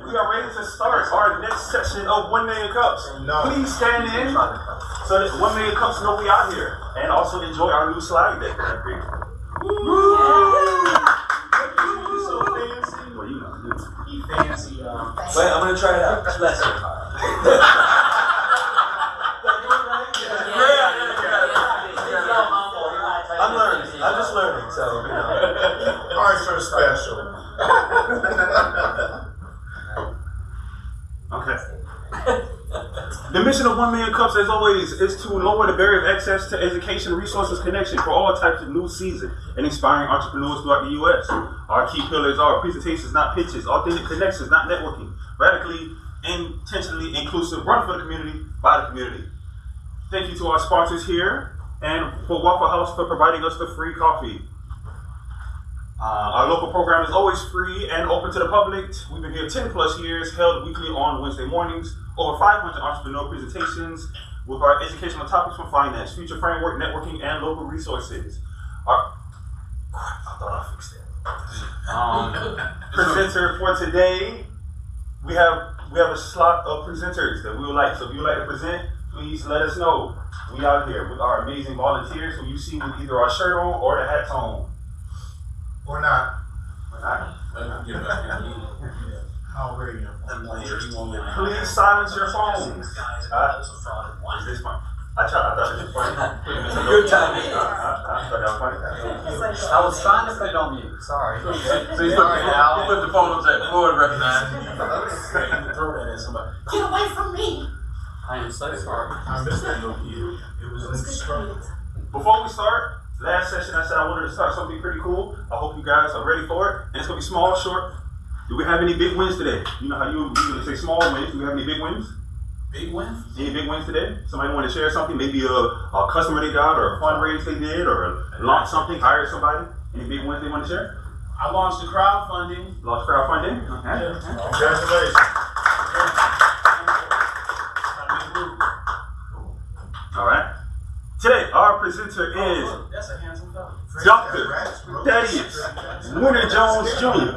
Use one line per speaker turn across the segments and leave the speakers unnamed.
We are ready to start our next session of 1 Million Cups. Please stand in so that 1 Million Cups know we out here and also enjoy our new slide deck that I created. You so fancy. Well, you know, you fancy.
Wait, I'm gonna try it out. Bless you. I'm learning. I'm just learning, so you know.
Ours are special.
Okay. The mission of 1 Million Cups, as always, is to lower the barrier of access to education, resources, connection for all types of new season and inspiring entrepreneurs throughout the U.S. Our key pillars are presentations, not pitches, authentic connections, not networking, radically, intentionally inclusive, run for the community, by the community. Thank you to our sponsors here and for Waffle House for providing us the free coffee. Our local program is always free and open to the public. We've been here 10 plus years, held weekly on Wednesday mornings. Over 500 entrepreneur presentations with our educational topics from finance, future framework, networking, and local resources. I thought I fixed that. Presenter for today, we have a slot of presenters that we would like. So if you would like to present, please let us know. We out here with our amazing volunteers who you see with either our shirt on or the hats on.
Or not.
Or not.
How are you?
Please silence your phones. Is this fun? I thought it was funny.
Good timing.
I thought that was funny.
I was trying to put it on mute. Sorry.
So you put the phone on that floor and recognize it.
Throw that at somebody.
Get away from me!
I am so sorry.
I'm just saying, it was an struggle.
Before we start, last session I said I wanted to start something pretty cool. I hope you guys are ready for it. And it's going to be small, short. Do we have any big wins today? You know how you usually say small wins. Do we have any big wins?
Big wins?
Any big wins today? Somebody want to share something? Maybe a customer they got, or a fundraise they did, or launch something, hire somebody? Any big wins they want to share?
I launched the crowdfunding.
Launched crowdfunding? Okay.
Congratulations.
All right. Today, our presenter is
That's a handsome fellow.
Dr. Thaddeus Winter Jones Jr.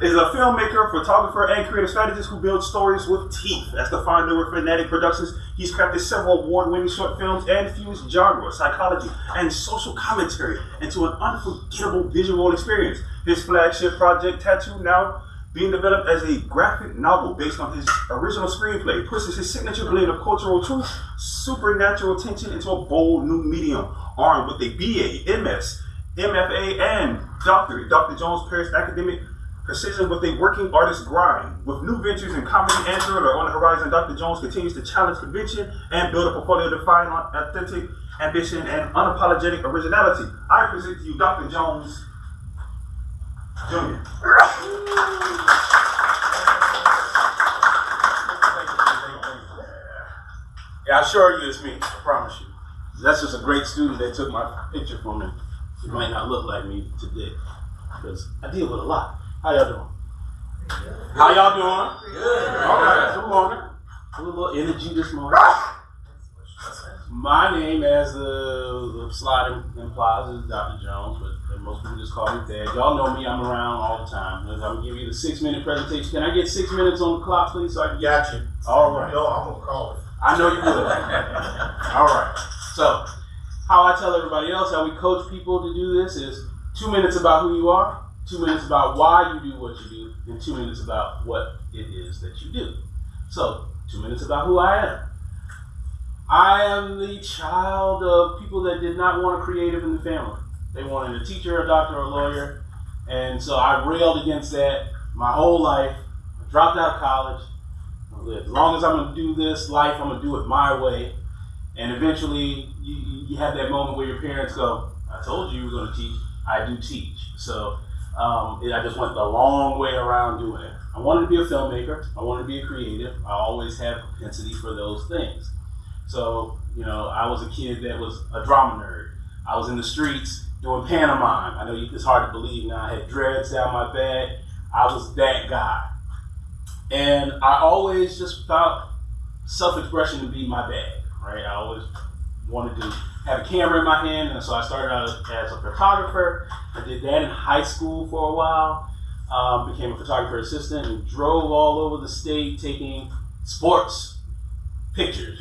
is a filmmaker, photographer, and creative strategist who builds stories with teeth. As the founder of Fanatic Productions, he's crafted several award-winning short films and fused genre, psychology, and social commentary into an unforgettable visual experience. His flagship project, Tattoo, now being developed as a graphic novel based on his original screenplay, pushes his signature blend of cultural truth, supernatural tension into a bold new medium, armed with a BA, MS, MFA, and doctorate. Dr. Jones pairs academic precision with a working artist's grind. With new ventures in comedy and thriller on the horizon, Dr. Jones continues to challenge convention and build a portfolio defined on authentic ambition and unapologetic originality. I present to you Dr. Jones Jr.
Yeah, I assure you it's me. I promise you.
That's just a great student that took my picture for me. It might not look like me today, because I deal with a lot. How y'all doing?
How y'all doing?
Good.
All right, good morning. A little energy this morning. My name, as the slide implies, is Dr. Jones, but most people just call me Thad. Y'all know me, I'm around all the time. I'm going to give you the 6-minute presentation. Can I get 6 minutes on the clock, please? So I can
Got you.
All right.
No, I'm going to call it.
I know you will. All right. So, how I tell everybody else, how we coach people to do this is 2 minutes about who you are, 2 minutes about why you do what you do, and 2 minutes about what it is that you do. So, 2 minutes about who I am. I am the child of people that did not want a creative in the family. They wanted a teacher, a doctor, or a lawyer. And so I railed against that my whole life. I dropped out of college. As long as I'm going to do this life, I'm going to do it my way. And eventually, you have that moment where your parents go, I told you you were going to teach. I do teach. So I just went the long way around doing it. I wanted to be a filmmaker. I wanted to be a creative. I always had propensity for those things. So, you know, I was a kid that was a drama nerd. I was in the streets doing pantomime. I know it's hard to believe now. I had dreads down my back. I was that guy. And I always just thought self-expression would be my bag, right? I always wanted to have a camera in my hand, and so I started out as a photographer. I did that in high school for a while. became a photographer assistant, and drove all over the state taking sports pictures,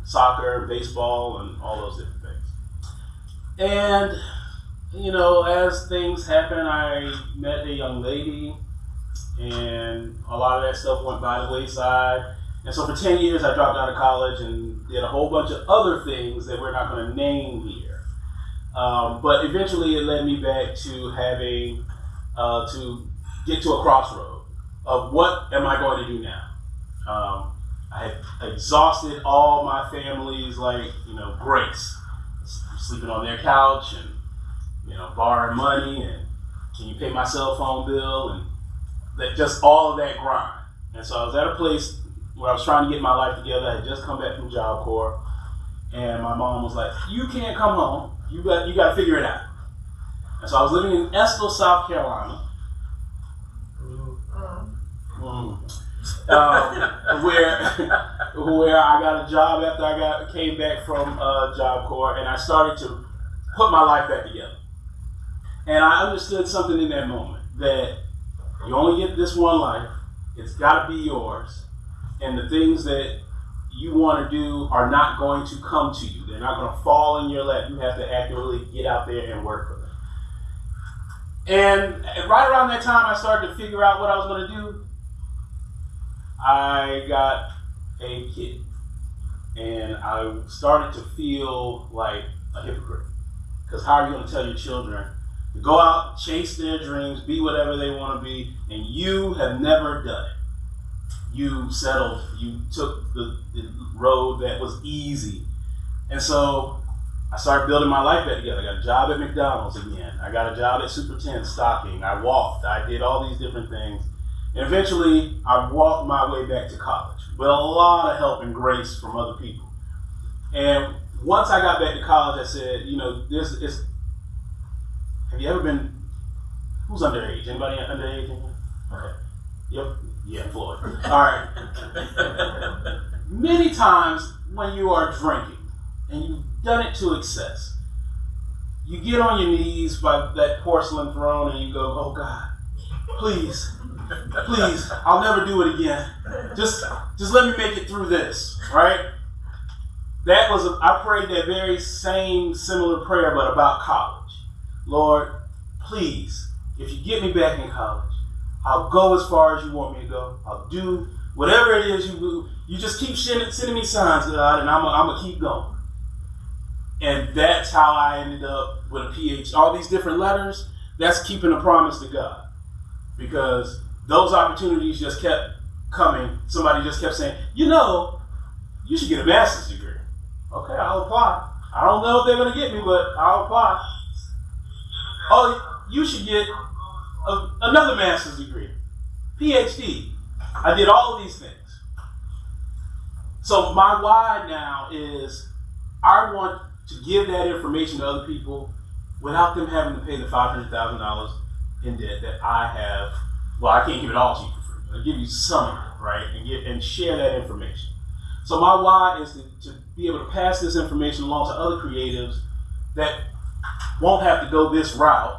soccer, baseball, and all those different things. And, as things happen, I met a young lady, and a lot of that stuff went by the wayside. And so for 10 years, I dropped out of college and did a whole bunch of other things that we're not going to name here. But eventually it led me back to having to get to a crossroad of what am I going to do now? I had exhausted all my family's grace, sleeping on their couch and borrowing money, and can you pay my cell phone bill, and just all of that grind. And so I was at a place where I was trying to get my life together. I had just come back from Job Corps, and my mom was like, "You can't come home. You got to figure it out." And so I was living in Estill, South Carolina, where I got a job after I came back from Job Corps, and I started to put my life back together. And I understood something in that moment, that you only get this one life. It's got to be yours. And the things that you want to do are not going to come to you. They're not going to fall in your lap. You have to actively get out there and work for them. And right around that time, I started to figure out what I was going to do. I got a kid. And I started to feel like a hypocrite. Because how are you going to tell your children to go out, chase their dreams, be whatever they want to be, and you have never done it? You settled, you took the road that was easy. And so I started building my life back together. I got a job at McDonald's again. I got a job at Super 10 stocking. I walked. I did all these different things. And eventually, I walked my way back to college with a lot of help and grace from other people. And once I got back to college, I said, have you ever been, who's underage? Anybody underage in here? Okay. Yep. Yeah, Floyd. All right. Many times when you are drinking and you've done it to excess, you get on your knees by that porcelain throne and you go, "Oh God, please, I'll never do it again. Just let me make it through this," right? I prayed that very same similar prayer, but about college. Lord, please, if you get me back in college, I'll go as far as you want me to go. I'll do whatever it is you do. You just keep sending me signs, God, and I'm going to keep going. And that's how I ended up with a PhD. All these different letters, that's keeping a promise to God. Because those opportunities just kept coming. Somebody just kept saying, you should get a master's degree. Okay, I'll apply. I don't know if they're going to get me, but I'll apply. Oh, you should get another master's degree, PhD. I did all of these things. So my why now is I want to give that information to other people without them having to pay the $500,000 in debt that I have. Well, I can't give it all to you for free. I'll give you some of it, right? And share that information. So my why is to be able to pass this information along to other creatives that won't have to go this route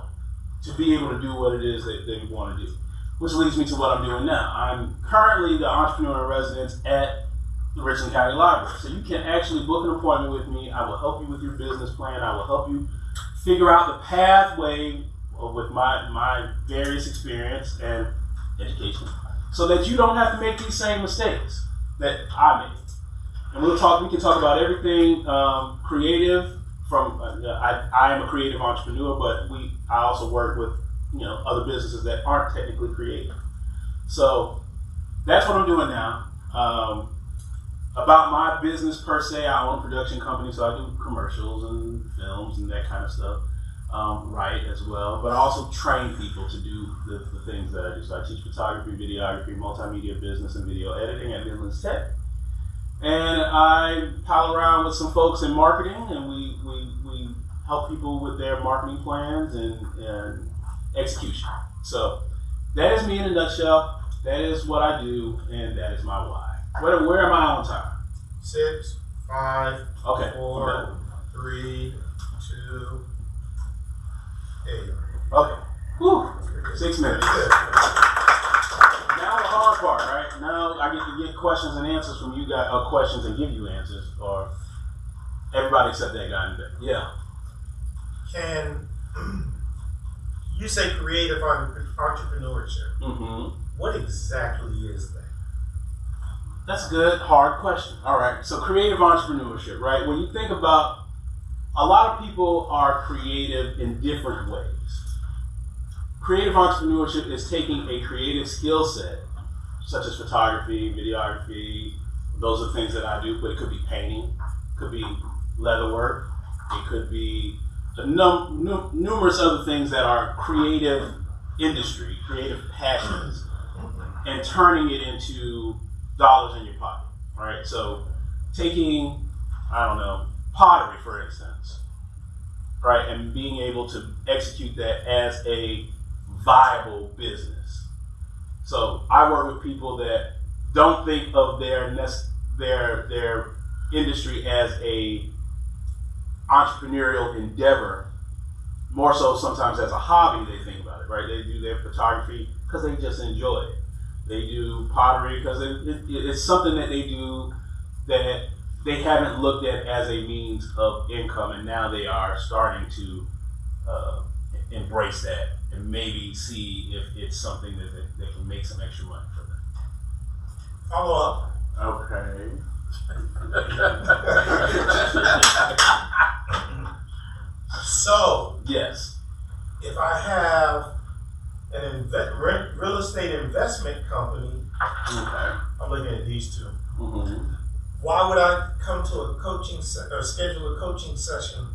to be able to do what it is that they want to do. Which leads me to what I'm doing now. I'm currently the entrepreneur in residence at the Richland County Library. So you can actually book an appointment with me. I will help you with your business plan. I will help you figure out the pathway with my various experience and education so that you don't have to make these same mistakes that I made. And we can talk about everything creative. I am a creative entrepreneur, but I also work with other businesses that aren't technically creative. So that's what I'm doing now. About my business per se, I own a production company, so I do commercials and films and that kind of stuff, write as well. But I also train people to do the things that I do. So I teach photography, videography, multimedia business, and video editing at Midlands Tech. And I pal around with some folks in marketing, and we help people with their marketing plans and execution. So that is me in a nutshell. That is what I do, and that is my why. Where am I on time?
6, 5,
Okay.
4, 3, 2, 8.
Okay. Whew. 6 minutes.
Good.
Now the hard part, right? Now I get to get questions and answers from you guys, or questions and give you answers, or everybody except that guy in the back. Yeah.
Can you say creative entrepreneurship?
Mm-hmm.
What exactly is that?
That's a good, hard question. All right. So creative entrepreneurship, right? When you think about, a lot of people are creative in different ways. Creative entrepreneurship is taking a creative skill set, such as photography, videography. Those are things that I do, but it could be painting, it could be leather work, it could be numerous other things that are creative industry, creative passions, and turning it into dollars in your pocket, right? So taking, I don't know, pottery, for instance, right, and being able to execute that as a viable business. So I work with people that don't think of their industry as a entrepreneurial endeavor, more so sometimes as a hobby. They think about it, right? They do their photography because they just enjoy it. They do pottery because it's something that they do that they haven't looked at as a means of income, and now they are starting to embrace that and maybe see if it's something that can make some extra money for them.
Follow up.
Okay.
So,
Yes.
if I have an real estate investment company,
Okay.
I'm looking at these two.
Mm-hmm.
Why would I come to a coaching or schedule a coaching session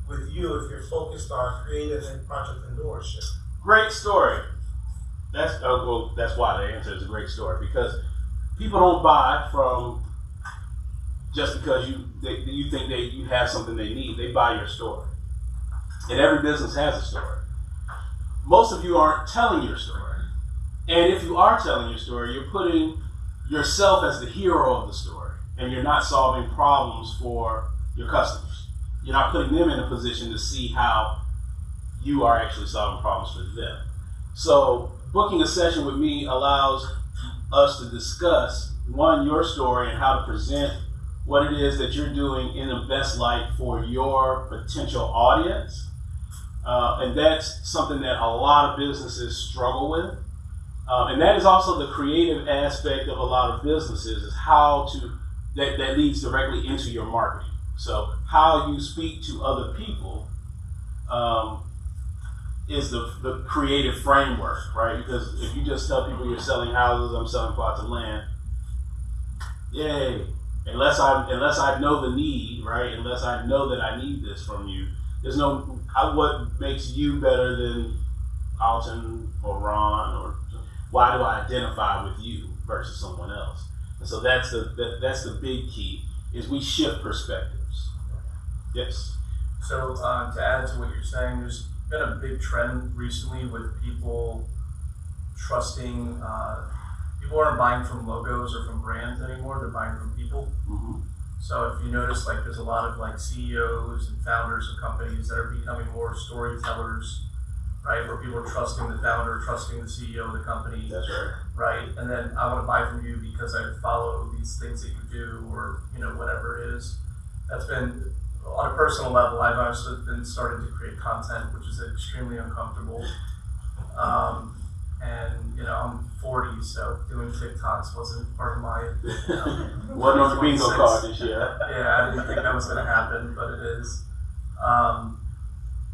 with you if you're focused on creative and entrepreneurship?
Great story. That's why the answer is a great story, because people don't buy from just because you think you have something they need. They buy your story, and every business has a story. Most of you aren't telling your story, and if you are telling your story, you're putting yourself as the hero of the story, and you're not solving problems for your customers. You're not putting them in a position to see how you are actually solving problems for them. So booking a session with me allows us to discuss, one, your story and how to present what it is that you're doing in the best light for your potential audience. And that's something that a lot of businesses struggle with. And that is also the creative aspect of a lot of businesses, is how to, that leads directly into your marketing. So how you speak to other people is the creative framework, right? Because if you just tell people you're selling houses, I'm selling plots of land, yay. Unless I know the need, right? Unless I know that I need this from you, there's no, what makes you better than Alton or Ron, or why do I identify with you versus someone else? And so that's the big key, is we shift perspectives. Yes.
So to add to what you're saying, there's been a big trend recently with people trusting. People aren't buying from logos or from brands anymore. They're buying from people.
Mm-hmm.
So if you notice, like, there's a lot of like CEOs and founders of companies that are becoming more storytellers, right? Where people are trusting the founder, trusting the CEO of the company.
That's right.
Right? And then I want to buy from you because I follow these things that you do, or whatever it is. That's been, on a personal level, I've also been starting to create content, which is extremely uncomfortable. And I'm 40, so doing TikToks wasn't part of my.
Wasn't on the bingo card this year.
Yeah, I didn't think that was going to happen, but it is.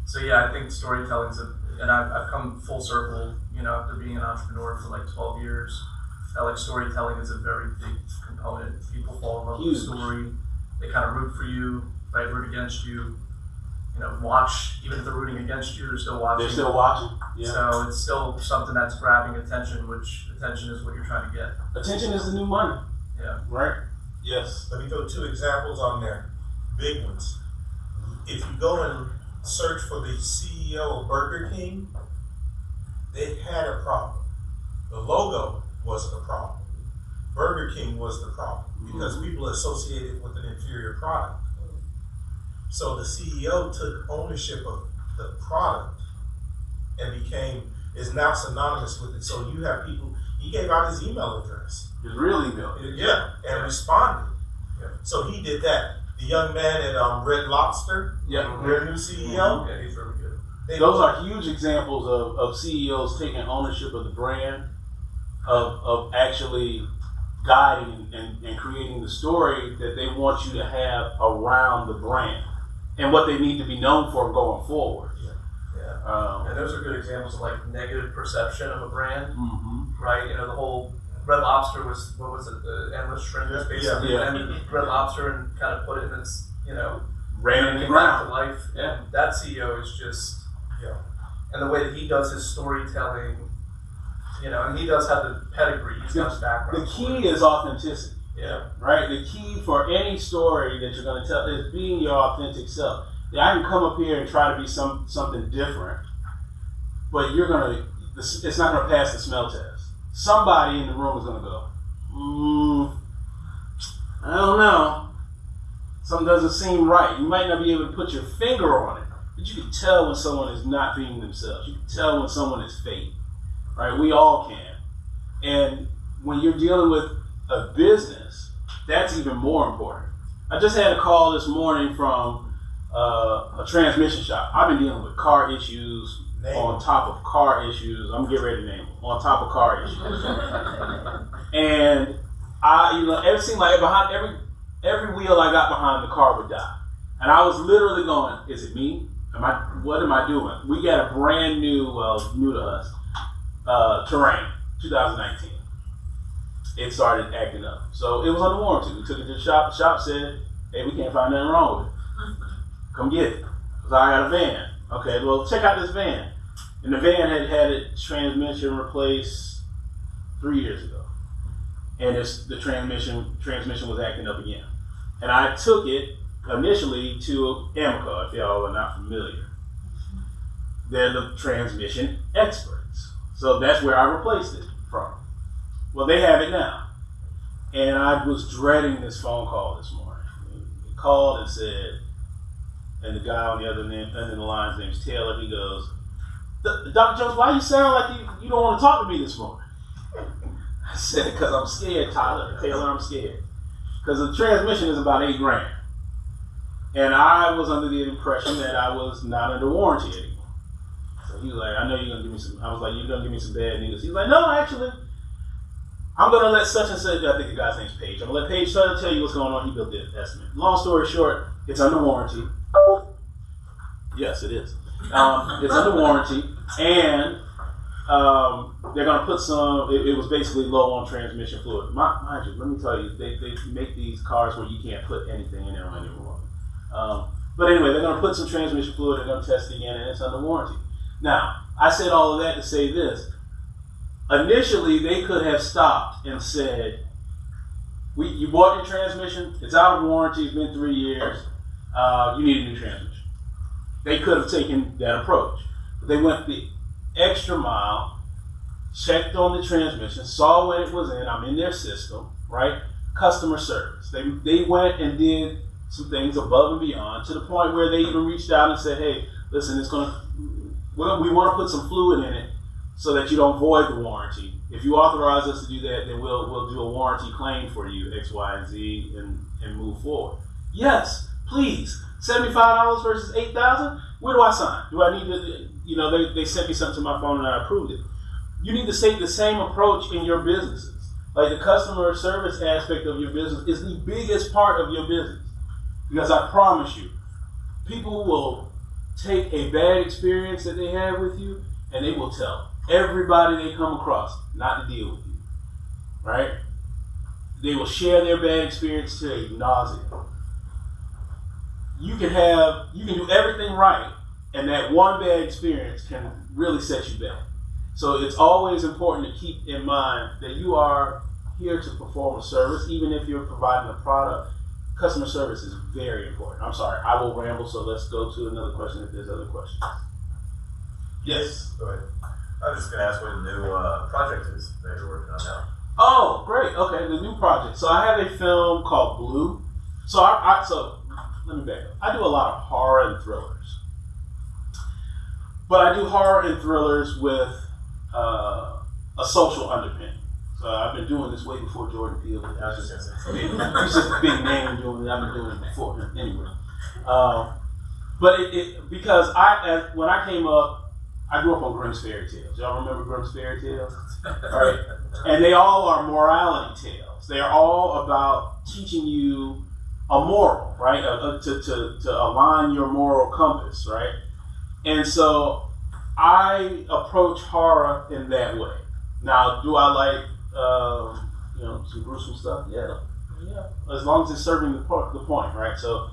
So yeah, I think storytelling's and I've come full circle, after being an entrepreneur for like 12 years. I felt like storytelling is a very big component. People fall in love with the story. They kind of root for you, right? Root against you. Watch, even if they're rooting against you, they're still watching.
They're still watching. Yeah.
So it's still something that's grabbing attention, which attention is what you're trying to get.
Attention is the new money.
Yeah.
Right? Yes.
Let me throw two examples on there, big ones. If you go and search for the CEO of Burger King, they had a problem. The logo wasn't a problem. Burger King was the problem, because people associated with an inferior product. So the CEO took ownership of the product and became is now synonymous with it. So you have people. He gave out his email address.
His real email.
Yeah, and responded. Yeah. So he did that. The young man at Red Lobster, their new CEO.
Yeah, he's really good.
Those are huge examples of CEOs taking ownership of the brand, of actually guiding and creating the story that they want you to have around the brand and what they need to be known for going forward.
And those are good examples of like negative perception of a brand,
Mm-hmm.
right? You know, the whole Red Lobster was, what was it, the endless shrimp is basically Red Lobster, and kind of put it in its, you know,
Ran in the
came back
ground.
to life.
Yeah.
And that CEO is just, and the way that he does his storytelling, you know, and he does have the pedigree, he's got his background.
The key is authenticity.
Yeah.
Right? The key for any story that you're going to tell is being your authentic self. Yeah, I can come up here and try to be something different, but it's not going to pass the smell test. Somebody in the room is going to go, I don't know. Something doesn't seem right. You might not be able to put your finger on it, but you can tell when someone is not being themselves. You can tell when someone is fake. Right? We all can. And when you're dealing with a business, that's even more important. I just had a call this morning from a transmission shop. I've been dealing with car issues on top of car issues. I'm getting ready to name them on top of car issues. And it seemed like behind every wheel I got behind the car would die. And I was literally going, is it me? What am I doing? We got a brand new, new to us, Terrain, 2019. It started acting up. So it was under warranty. We took it to the shop. The shop said, hey, we can't find nothing wrong with it. Come get it. Because I got a van. Okay, well, check out this van. And the van had its transmission replaced 3 years ago. And the transmission was acting up again. And I took it initially to Amico, if y'all are not familiar. They're the transmission experts. So that's where I replaced it from. Well, they have it now. And I was dreading this phone call this morning. He called and said, and the guy on the other end of the line, his name's Taylor, he goes, Dr. Jones, why you sound like you don't want to talk to me this morning? I said, because I'm scared, Taylor, I'm scared. Because the transmission is about $8,000. And I was under the impression that I was not under warranty anymore. So he was like, I know you're going to give me some, I was like, you're going to give me some bad news. He's like, no, actually, I'm going to let such and such, I think the guy's name's Paige. I'm going to let Paige tell you what's going on. He built the estimate. Long story short, it's under warranty. Yes, it is. It's under warranty, and they're going to put some, it was basically low on transmission fluid. Mind you, let me tell you, they make these cars where you can't put anything in there anymore. But anyway, they're going to put some transmission fluid, they're going to test it again, and it's under warranty. Now, I said all of that to say this. Initially, they could have stopped and said, you bought your transmission, it's out of warranty, it's been 3 years, you need a new transmission. They could have taken that approach. But they went the extra mile, checked on the transmission, saw when it was in, I'm in their system, right? Customer service. They went and did some things above and beyond to the point where they even reached out and said, hey, listen, we want to put some fluid in it so that you don't void the warranty. If you authorize us to do that, then we'll do a warranty claim for you, X, Y, and Z, and move forward. Yes, please. $75 versus $8,000. Where do I sign? Do I need to? They sent me something to my phone and I approved it. You need to take the same approach in your businesses. Like the customer service aspect of your business is the biggest part of your business, because I promise you, people will take a bad experience that they have with you and they will tell everybody they come across not to deal with you, right? They will share their bad experience to ad nauseam. You can do everything right, and that one bad experience can really set you back. So it's always important to keep in mind that you are here to perform a service, even if you're providing a product. Customer service is very important. I'm sorry, I will ramble, so let's go to another question if there's other questions. Yes?
Go ahead. I was just going to ask what the new project is that you're working on now.
Oh, great. Okay, the new project. So I have a film called Blue. So let me back up. I do a lot of horror and thrillers. But I do horror and thrillers with a social underpinning. So I've been doing this way before Jordan Peele. He's just a big name doing it. I've been doing it before him anyway. But because when I came up, I grew up on Grimm's fairy tales. Y'all remember Grimm's fairy tales? Right? And they all are morality tales. They are all about teaching you a moral, right? To align your moral compass, right? And so I approach horror in that way. Now, do I like some gruesome stuff? Yeah. As long as it's serving the point, right? So,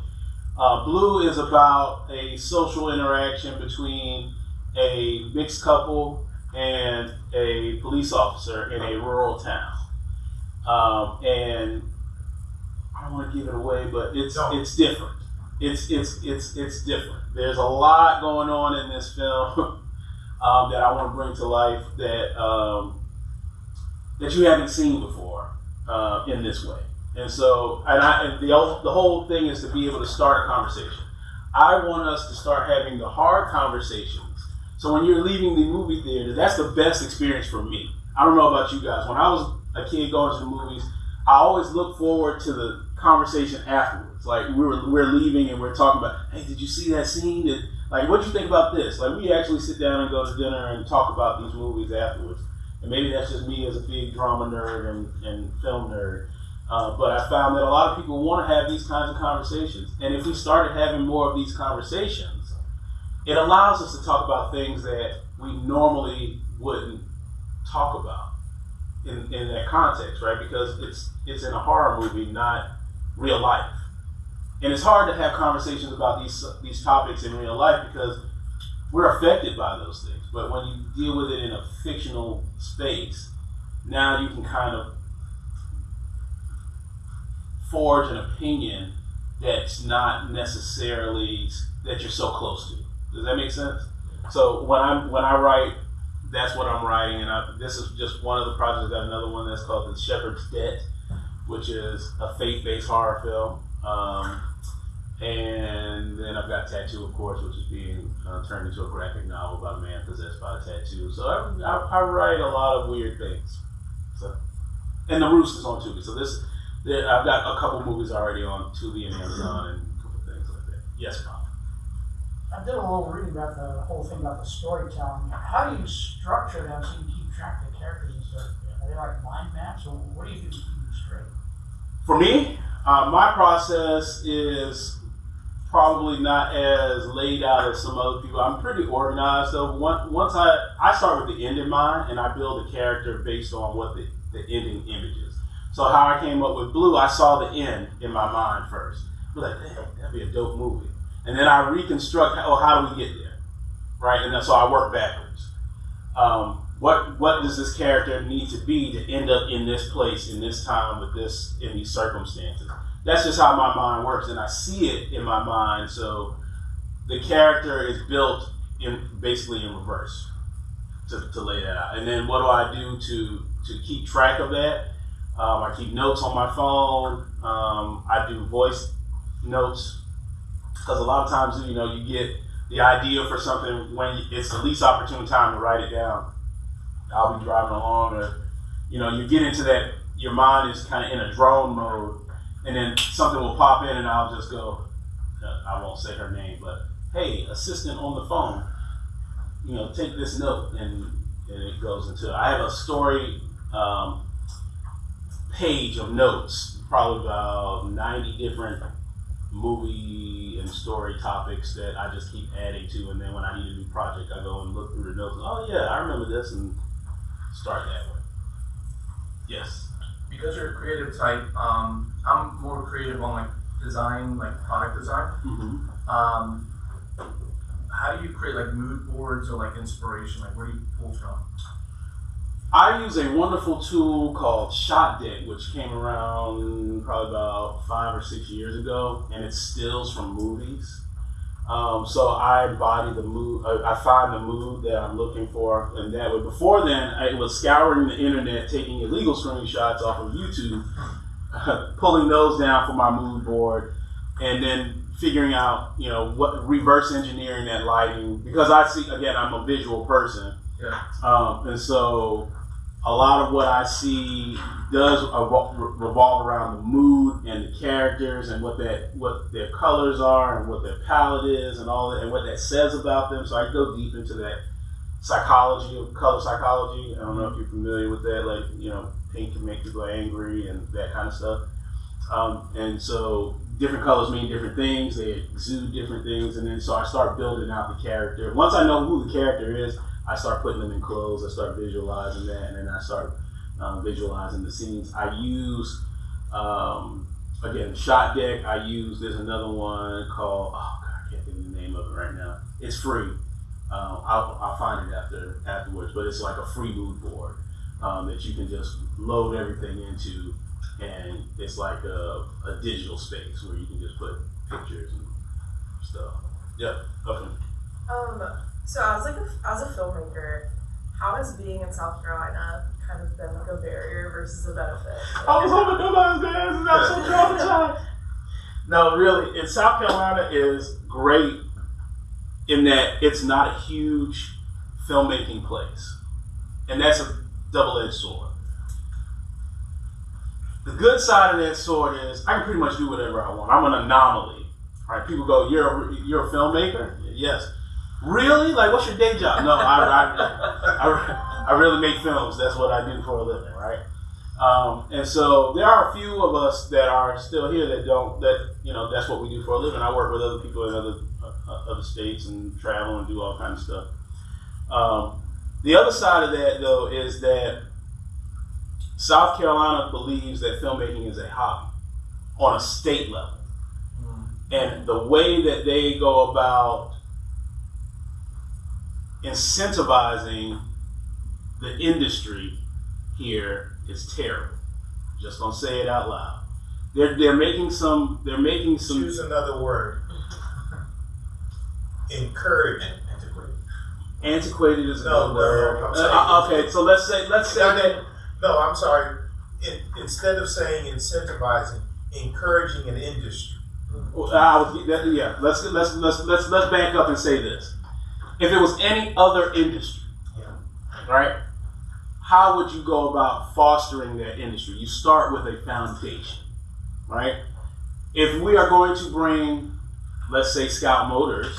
Blue is about a social interaction between a mixed couple and a police officer in a rural town. And I don't want to give it away, but it's different. It's different. There's a lot going on in this film that I want to bring to life that you haven't seen before in this way. And so, the whole thing is to be able to start a conversation. I want us to start having the hard conversations. So when you're leaving the movie theater, that's the best experience for me. I don't know about you guys. When I was a kid going to the movies, I always look forward to the conversation afterwards. Like we're leaving and we're talking about, hey, did you see that scene? What'd you think about this? Like we actually sit down and go to dinner and talk about these movies afterwards. And maybe that's just me as a big drama nerd and film nerd. But I found that a lot of people want to have these kinds of conversations. And if we started having more of these conversations, it allows us to talk about things that we normally wouldn't talk about in that context, right? Because it's in a horror movie, not real life. And it's hard to have conversations about these topics in real life because we're affected by those things. But when you deal with it in a fictional space, now you can kind of forge an opinion that's not necessarily that you're so close to. Does that make sense? So when I write, that's what I'm writing, and this is just one of the projects. I've got another one that's called The Shepherd's Debt, which is a faith-based horror film. And then I've got Tattoo, of course, which is being turned into a graphic novel about a man possessed by a tattoo. So I write a lot of weird things. So, and The Roost is on Tubi. So I've got a couple movies already on Tubi and Amazon and a couple things like that. Yes, Bob.
I did a little reading about the whole thing about the storytelling. How do you structure them so you keep track of the characters and stuff? Are they like mind maps, or what do you do to keep them straight?
For me, my process is probably not as laid out as some other people. I'm pretty organized though. Once I start with the end in mind, and I build a character based on what the ending image is. So how I came up with Blue, I saw the end in my mind first. I was like, damn, that'd be a dope movie. And then I reconstruct, how do we get there, right? And so I work backwards. What does this character need to be to end up in this place, in this time, in these circumstances? That's just how my mind works, and I see it in my mind. So the character is built basically in reverse to lay that out. And then what do I do to keep track of that? I keep notes on my phone. I do voice notes. Because a lot of times, you get the idea for something when it's the least opportune time to write it down. I'll be driving along, or you get into that. Your mind is kind of in a drone mode, and then something will pop in, and I'll just go. I won't say her name, but hey, assistant on the phone, take this note, and it goes into. I have a story page of notes, probably about 90 different movie and story topics that I just keep adding to, and then when I need a new project, I go and look through the notes. Oh yeah, I remember this, and start that way. Yes.
Because you're a creative type, I'm more creative on design, product design.
Mm-hmm.
How do you create mood boards or inspiration? Where do you pull from?
I use a wonderful tool called Shot Deck, which came around probably about 5 or 6 years ago, and it's stills from movies. So I embody the mood. I find the mood that I'm looking for, and that way. Before then, I was scouring the internet, taking illegal screenshots off of YouTube, pulling those down for my mood board, and then figuring out, what reverse engineering that lighting, because I see, again, I'm a visual person.
Yeah.
And so a lot of what I see does revolve around the mood and the characters and what their colors are and what their palette is and all that and what that says about them. So I go deep into that psychology of color psychology. I don't know if you're familiar with that, like, you know, pink can make people angry and that kind of stuff. And so different colors mean different things. They exude different things. And then so I start building out the character. Once I know who the character is, I start putting them in clothes. I start visualizing that, and then I start visualizing the scenes. I use, again, Shot Deck. There's another one called, oh God, I can't think of the name of it right now. It's free. I'll find it afterwards, but it's like a free mood board that you can just load everything into, and it's like a digital space where you can just put pictures and stuff. Yeah. Okay.
So as a filmmaker, how has being in South Carolina kind of been like a barrier versus a benefit?
I was hoping nobody's gonna answer that. I'm so traumatized. No, really, in South Carolina is great in that it's not a huge filmmaking place, and that's a double-edged sword. The good side of that sword is I can pretty much do whatever I want. I'm an anomaly. Right? People go, "You're a filmmaker?" Yes. Really? Like, what's your day job? No, I really make films. That's what I do for a living, right? And so there are a few of us that are still here that that's what we do for a living. I work with other people in other states and travel and do all kinds of stuff. The other side of that, though, is that South Carolina believes that filmmaking is a hobby on a state level. And the way that they go about incentivizing the industry here is terrible. Just gonna say it out loud. They're making some.
Choose another word. Encourage.
Antiquated is a good word. Okay, so let's say that.
No, I'm sorry. Instead of saying incentivizing, encouraging an industry.
Let's back up and say this. If it was any other industry, right? How would you go about fostering that industry? You start with a foundation, right? If we are going to bring, let's say, Scout Motors,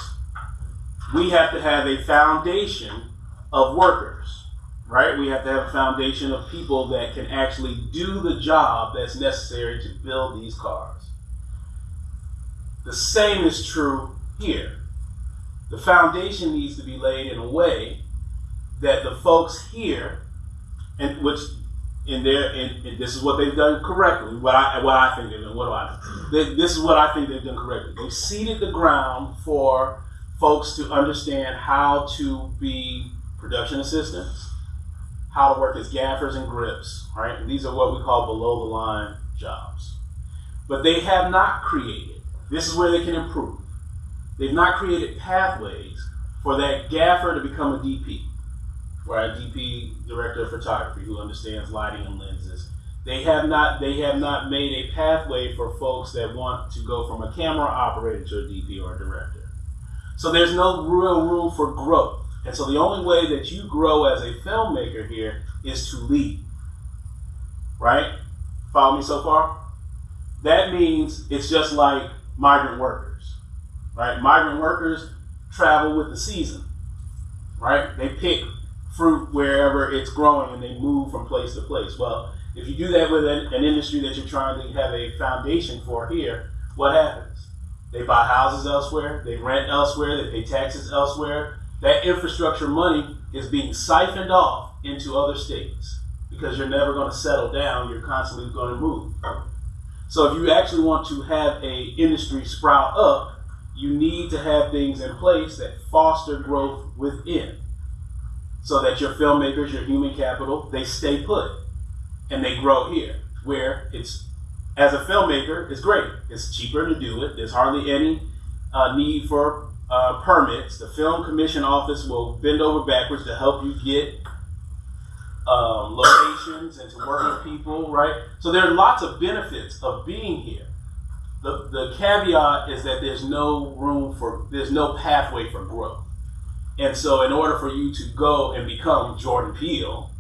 we have to have a foundation of workers, right? We have to have a foundation of people that can actually do the job that's necessary to build these cars. The same is true here. The foundation needs to be laid in a way that the folks here, and this is what they've done correctly. What I think they've done. This is what I think they've done correctly. They've seeded the ground for folks to understand how to be production assistants, how to work as gaffers and grips. Right? And these are what we call below the line jobs. But they have not created. This is where they can improve. They've not created pathways for that gaffer to become a DP, right? A DP, director of photography, who understands lighting and lenses. They have not made a pathway for folks that want to go from a camera operator to a DP or a director. So there's no real room for growth. And so the only way that you grow as a filmmaker here is to lead, right? Follow me so far? That means it's just like migrant workers, right? Migrant workers travel with the season, right? They pick fruit wherever it's growing and they move from place to place. Well, if you do that with an industry that you're trying to have a foundation for here, what happens? They buy houses elsewhere, they rent elsewhere, they pay taxes elsewhere. That infrastructure money is being siphoned off into other states because you're never going to settle down, you're constantly going to move. So if you actually want to have a industry sprout up, you need to have things in place that foster growth within, so that your filmmakers, your human capital, they stay put and they grow here. Where it's, as a filmmaker, it's great. It's cheaper to do it. There's hardly any need for permits. The Film Commission Office will bend over backwards to help you get locations and to work with people, right? So there are lots of benefits of being here. The caveat is that there's no pathway for growth. And so in order for you to go and become Jordan Peele,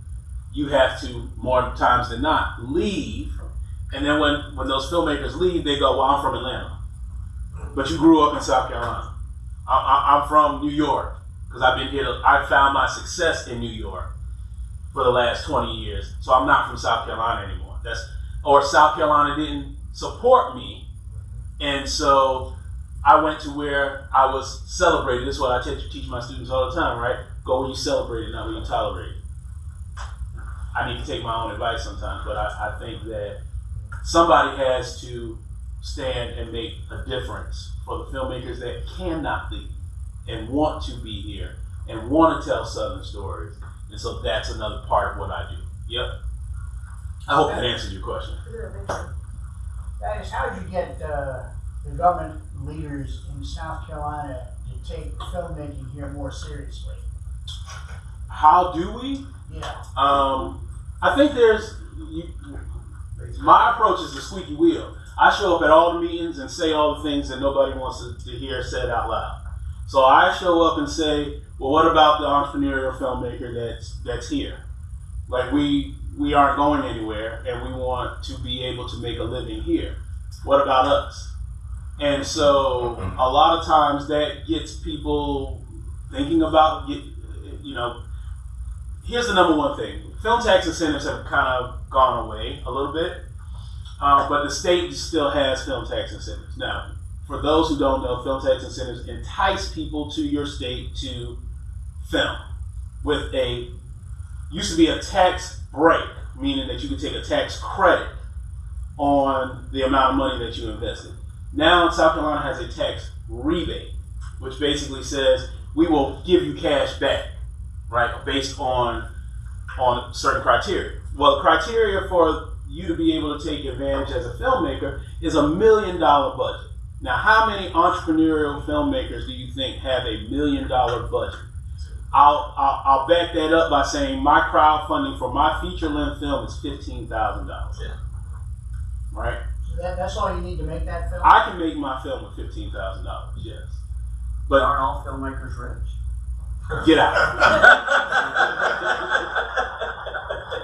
you have to, more times than not, leave. And then when those filmmakers leave, they go, well, I'm from Atlanta. But you grew up in South Carolina. I'm from New York, because I've been here. I found my success in New York for the last 20 years. So I'm not from South Carolina anymore. Or South Carolina didn't support me. And so I went to where I was celebrated. This is what I teach my students all the time, right? Go where you celebrate it, not where you tolerate it. I need to take my own advice sometimes, but I think that somebody has to stand and make a difference for the filmmakers that cannot leave and want to be here and want to tell Southern stories. And so that's another part of what I do. Yep. I hope that answered your question.
Thaddeus, how did you get the government leaders in South Carolina to take filmmaking here more seriously?
How do we?
Yeah.
I think my approach is the squeaky wheel. I show up at all the meetings and say all the things that nobody wants to hear said out loud. So I show up and say, well, what about the entrepreneurial filmmaker that's here? Like we aren't going anywhere and we want to be able to make a living here. What about us? And so a lot of times that gets people thinking about, here's the number one thing. Film tax incentives have kind of gone away a little bit, but the state still has film tax incentives. Now, for those who don't know, film tax incentives entice people to your state to film with used to be a tax break, meaning that you could take a tax credit on the amount of money that you invested. Now, South Carolina has a tax rebate, which basically says we will give you cash back, right, based on certain criteria. Well, the criteria for you to be able to take advantage as a filmmaker is $1 million budget. Now, how many entrepreneurial filmmakers do you think have $1 million budget? I'll back that up by saying my crowdfunding for my feature-length film is $15,000.
Yeah.
Right?
So that's all you need to make that film?
I can make my film with $15,000, yes. But
aren't all filmmakers rich?
Get out.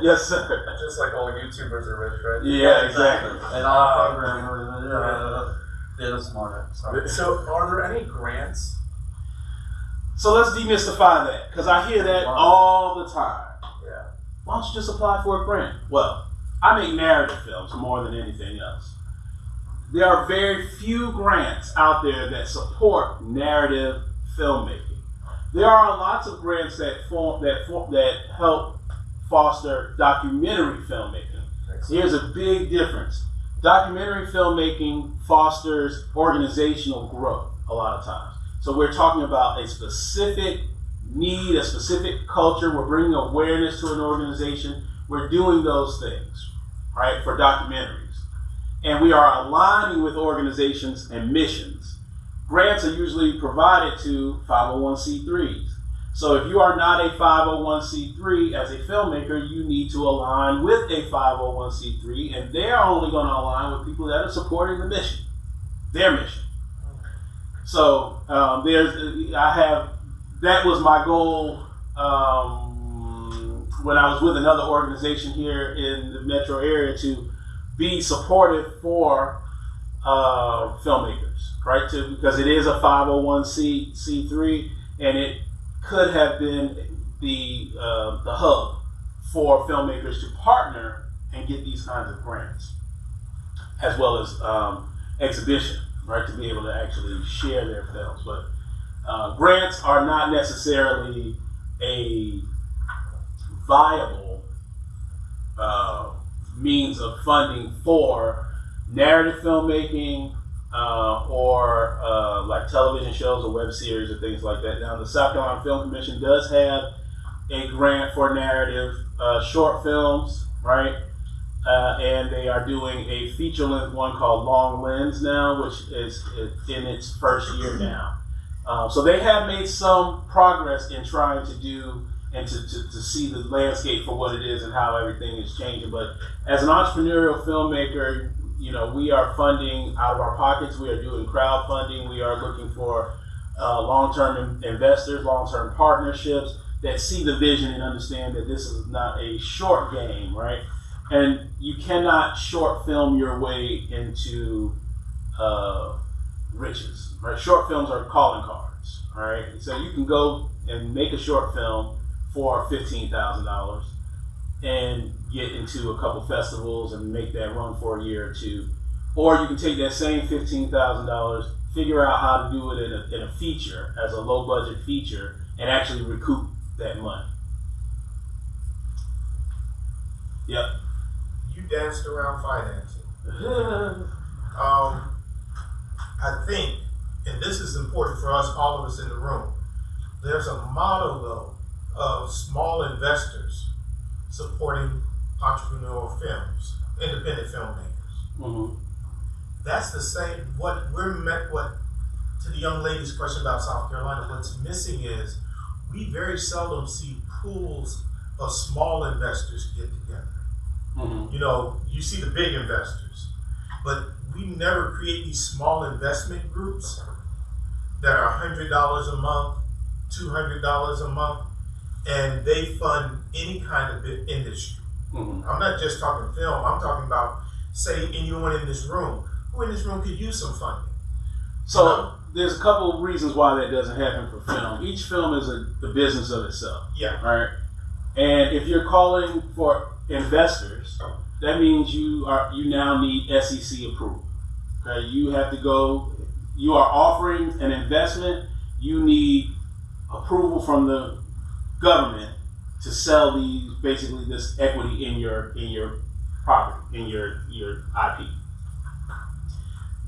Yes, sir.
Just like all YouTubers are rich, right?
Yeah, exactly.
And all programmers. Yeah, that's smart. Sorry.
So, are there any grants?
So let's demystify that, because I hear that all the time.
Yeah.
Why don't you just apply for a grant? Well, I make narrative films more than anything else. There are very few grants out there that support narrative filmmaking. There are lots of grants that help foster documentary filmmaking. Here's a big difference. Documentary filmmaking fosters organizational growth a lot of times. So we're talking about a specific need, a specific culture. We're bringing awareness to an organization. We're doing those things, right, for documentaries. And we are aligning with organizations and missions. Grants are usually provided to 501c3s. So if you are not a 501c3 as a filmmaker, you need to align with a 501c3, and they're only going to align with people that are supporting the mission, their mission. So that was my goal when I was with another organization here in the metro area to be supportive for filmmakers, right? Because it is a 501c3, and it could have been the hub for filmmakers to partner and get these kinds of grants, as well as exhibition, right, to be able to actually share their films. But grants are not necessarily a viable means of funding for narrative filmmaking or like television shows or web series or things like that. Now, the South Carolina Film Commission does have a grant for narrative short films, right? And they are doing a feature-length one called Long Lens now, which is in its first year now. So they have made some progress in trying to do and to see the landscape for what it is and how everything is changing. But as an entrepreneurial filmmaker, you know, we are funding out of our pockets. We are doing crowdfunding. We are looking for long-term investors, long-term partnerships that see the vision and understand that this is not a short game, right? And you cannot short film your way into riches, right? Short films are calling cards, right? So you can go and make a short film for $15,000 and get into a couple festivals and make that run for a year or two. Or you can take that same $15,000, figure out how to do it in a feature, as a low budget feature, and actually recoup that money. Yep.
You danced around financing. I think, and this is important for us, all of us in the room, there's a model though of small investors supporting entrepreneurial films, independent filmmakers.
Mm-hmm.
That's the same, what to the young lady's question about South Carolina, what's missing is we very seldom see pools of small investors get together.
Mm-hmm.
You know, you see the big investors, but we never create these small investment groups that are $100 a month, $200 a month, and they fund any kind of industry.
Mm-hmm.
I'm not just talking film, I'm talking about, say, anyone in this room. Who in this room could use some funding?
So there's a couple of reasons why that doesn't happen for film. Each film is a business of itself.
Yeah.
Right? And if you're calling for investors, that means you now need SEC approval. Okay, you have to go. You are offering an investment. You need approval from the government to sell this equity in your property, in your IP.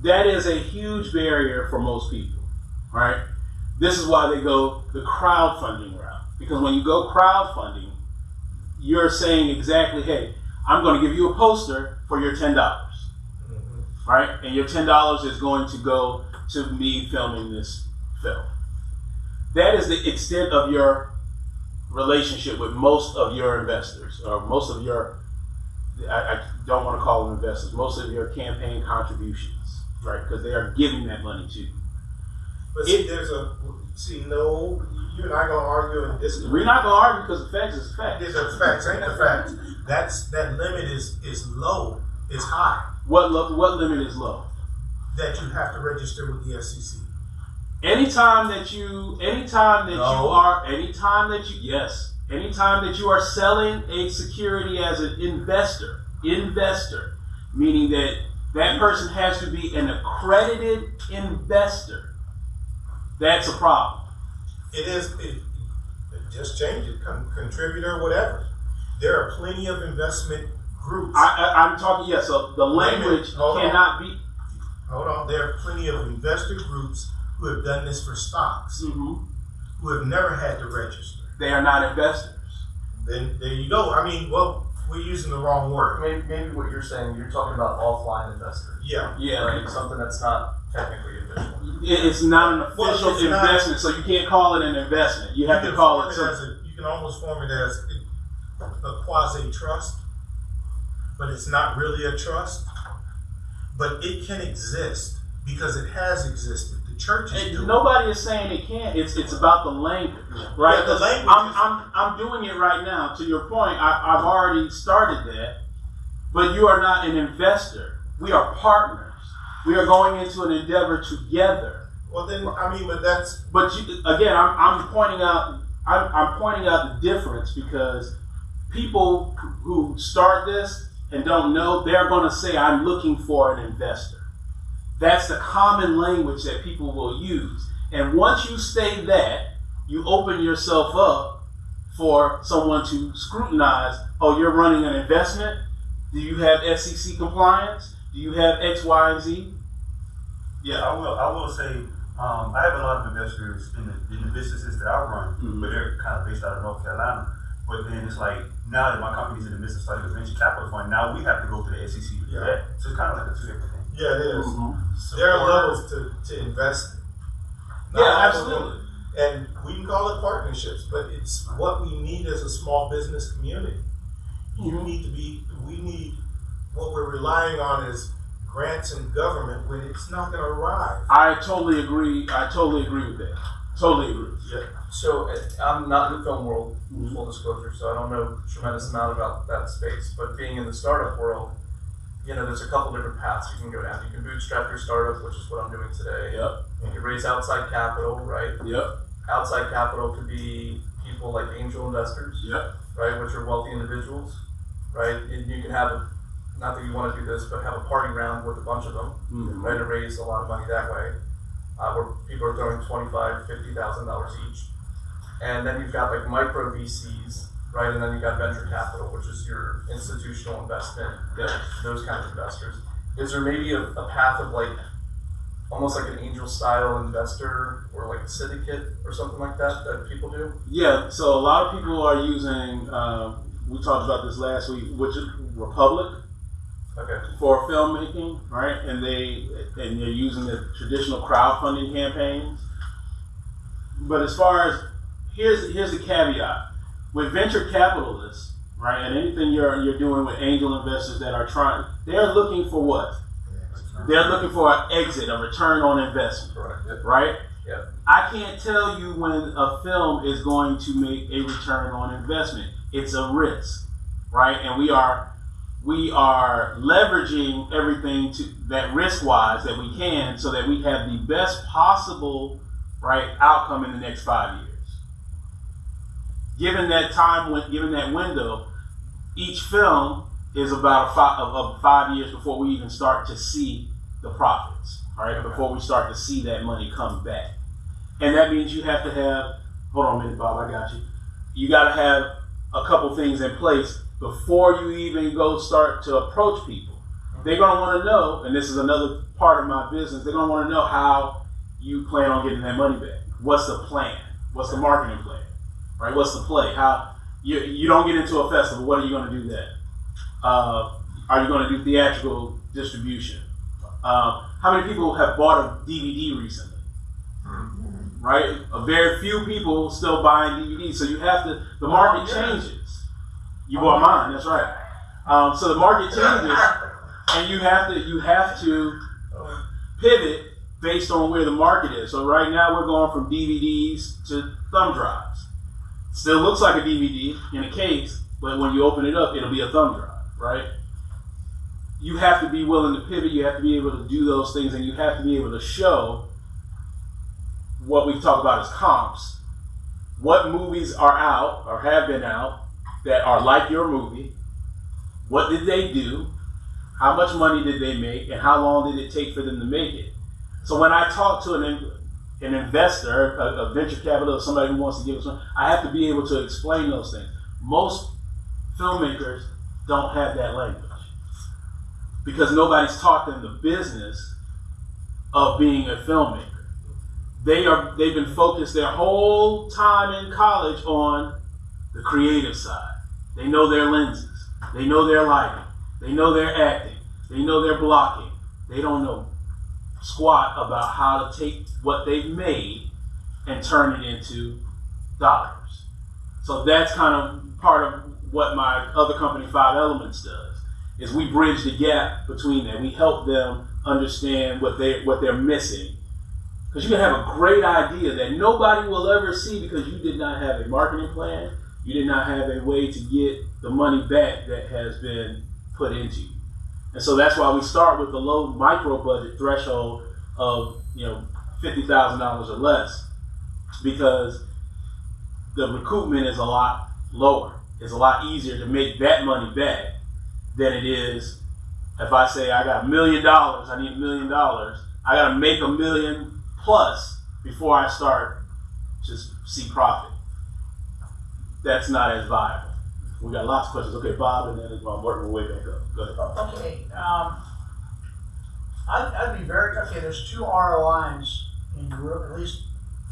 That is a huge barrier for most people, right? This is why they go the crowdfunding route, because when you go crowdfunding, you're saying exactly, hey, I'm going to give you a poster for your $10, right? And your $10 is going to go to me filming this film. That is the extent of your relationship with most of your investors, or most of your, I don't want to call them investors, most of your campaign contributions, right? Because they are giving that money to you.
But no, you and I are going to argue and disagree.
We're not going to argue because the facts is the facts.
These are facts, ain't the facts. That limit is low, is high.
What limit is low?
That you have to register with the SEC.
Anytime that you are selling a security as an investor, meaning that person has to be an accredited investor. That's a problem.
It just change it, contributor, whatever. There are plenty of investment groups.
I'm talking, so the language cannot be.
Hold on, there are plenty of investor groups who have done this for stocks,
Mm-hmm.
who have never had to register.
They are not investors.
Then there you go. I mean, well, we're using the wrong word.
Maybe what you're saying, you're talking about offline investors.
Yeah.
Right? Something that's not technically official.
It's not an official investment, so you can't call it an investment. You have to call it something.
You can almost form it as a quasi-trust, but it's not really a trust. But it can exist because it has existed. The churches do.
Nobody is saying it can't. It's about the language, right?
Yeah, the language.
I'm doing it right now. To your point, I've already started that. But you are not an investor. We are partners. We are going into an endeavor together.
Well, then but that's.
But again, I'm pointing out. I'm pointing out the difference because people who start this and don't know, they're going to say, "I'm looking for an investor." That's the common language that people will use. And once you say that, you open yourself up for someone to scrutinize. Oh, you're running an investment? Do you have SEC compliance? Do you have X, Y, and Z?
Yeah, I will say, I have a lot of investors in the businesses that I run,
Mm-hmm.
but they're kind of based out of North Carolina. But then it's like, now that my company's in the midst of starting a venture capital fund, now we have to go to the SEC to do that. So it's kind of like a two different thing.
Yeah, it is.
Mm-hmm.
There are levels to invest in.
Absolutely.
And we can call it partnerships, but it's what we need as a small business community. We need, what we're relying on is grants and government when it's not going to arrive.
I totally agree with that. Totally agree. Yeah.
So I'm not in the film world, full disclosure, so I don't know a tremendous amount about that space. But being in the startup world, there's a couple different paths you can go down. You can bootstrap your startup, which is what I'm doing today.
Yep.
You can raise outside capital, right?
Yep.
Outside capital could be people like angel investors,
Yep.
right, which are wealthy individuals, right? And you can have not that you want to do this, but have a party round with a bunch of them, right, to raise a lot of money that way, where people are throwing $25,000, $50,000 each. And then you've got like micro VCs, right, and then you've got venture capital, which is your institutional investment, those kinds of investors. Is there maybe a path of like, almost like an angel style investor or like a syndicate or something like that people do?
Yeah, so a lot of people are using, we talked about this last week, which is Republic.
Okay.
For filmmaking, right? And they're using the traditional crowdfunding campaigns. But as far as here's the caveat with venture capitalists, right? And anything you're doing with angel investors that are they're looking for what? They're looking for an exit, a return on investment, right?
Yeah.
I can't tell you when a film is going to make a return on investment. It's a risk, right? And we are leveraging everything to that risk-wise that we can, so that we have the best possible outcome in the next 5 years. Given that window, each film is about 5 years before we even start to see the profits, right? Before we start to see that money come back, and that means you have to have. Hold on a minute, Bob. I got you. You got to have a couple things in place before you even start to approach people. They're going to want to know, and this is another part of my business, they're going to want to know how you plan on getting that money back. What's the plan? What's the marketing plan? Right? What's the play? How you don't get into a festival, what are you going to do then? Are you going to do theatrical distribution? How many people have bought a DVD recently? Right? A very few people still buying DVDs, so you have to, the market changes. You bought mine, that's right. So the market changes, and you have to pivot based on where the market is. So right now we're going from DVDs to thumb drives. Still looks like a DVD in a case, but when you open it up, it'll be a thumb drive, right? You have to be willing to pivot. You have to be able to do those things, and you have to be able to show what we talk about as comps. What movies are out or have been out that are like your movie? What did they do? How much money did they make? And how long did it take for them to make it? So when I talk to an investor, a venture capitalist, somebody who wants to give us money, I have to be able to explain those things. Most filmmakers don't have that language because nobody's taught them the business of being a filmmaker. They've been focused their whole time in college on the creative side. They know their lenses. They know their lighting. They know their acting. They know their blocking. They don't know squat about how to take what they've made and turn it into dollars. So that's kind of part of what my other company, 5 Elements, does, is we bridge the gap between that. We help them understand what they're missing. Because you can have a great idea that nobody will ever see because you did not have a marketing plan. You did not have a way to get the money back that has been put into you. And so that's why we start with the low micro budget threshold of $50,000 or less, because the recoupment is a lot lower. It's a lot easier to make that money back than it is if I say I got $1 million, I need $1 million, I got to make $1 million plus before I start to see profit. That's not as viable. We got lots of questions. Okay, Bob, and then I'm working my way back up. Go ahead, Bob.
Okay, I'd be very, there's 2 ROIs in at least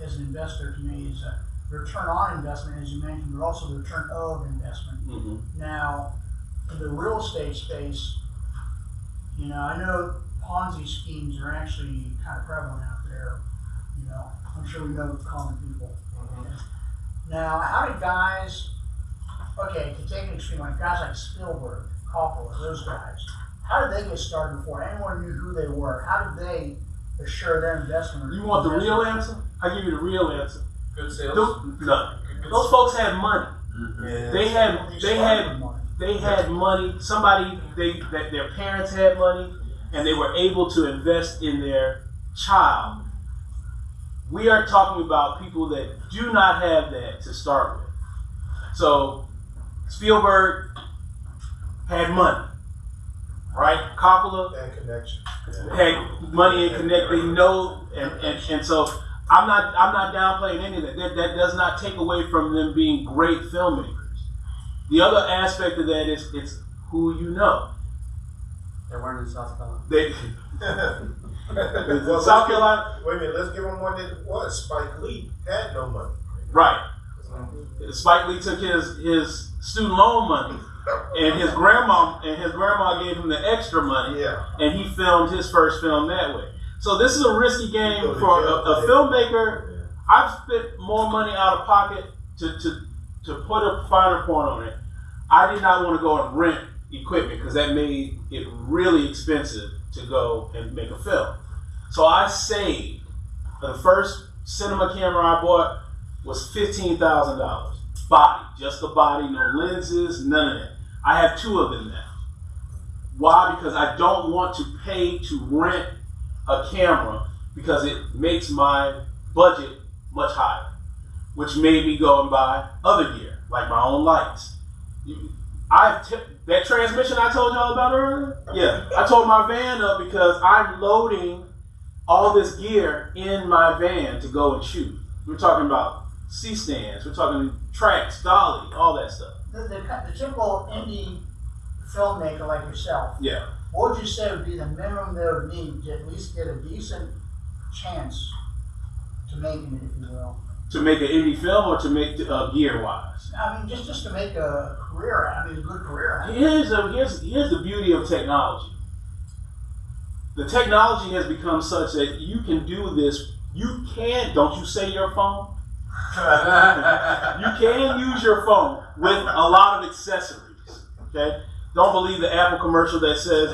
as an investor to me, is a return on investment, as you mentioned, but also the return of investment.
Mm-hmm.
Now, in the real estate space, I know Ponzi schemes are actually kind of prevalent out there. I'm sure we know common people. Mm-hmm. Now, how do guys, to take an extreme, like guys like Spielberg, Coppola, those guys, how did they get started before anyone knew who they were? How did they assure their investment?
You want the real answer? I give you the real answer.
Good sales.
Those folks had money.
Yeah.
They had money. Somebody that their parents had money, and they were able to invest in their child. We are talking about people that do not have that to start with. So Spielberg had money, right? Coppola
And connection.
had money and connect. They know, and so I'm not downplaying any of that. That does not take away from them being great filmmakers. The other aspect of that is it's who you know.
They weren't in South Carolina.
Well,
South Carolina.
Wait a minute, let's give him one that was. Spike Lee had no money.
Right. Spike Lee took his student loan money, and his grandma gave him the extra money, and he filmed his first film that way. So this is a risky game for a filmmaker. I've spent more money out of pocket to put a finer point on it. I did not want to go and rent equipment because that made it really expensive to go and make a film. So I saved. The first cinema camera I bought was $15,000. Body, just the body, no lenses, none of that. I have 2 of them now. Why? Because I don't want to pay to rent a camera because it makes my budget much higher, which made me go and buy other gear, like my own lights. That transmission I told y'all about earlier, yeah, I towed my van up because I'm loading all this gear in my van to go and shoot. We're talking about C-stands, we're talking tracks, dolly, all that stuff.
The typical indie filmmaker like yourself,
Yeah.
what would you say would be the minimum they would need to at least get a decent chance to making it, if you will?
To make an indie film or to make gear-wise?
I mean, just to make a career, a good career.
Here's the beauty of technology. The technology has become such that you can do this. You can, don't you say your phone? You can use your phone with a lot of accessories. Okay, don't believe the Apple commercial that says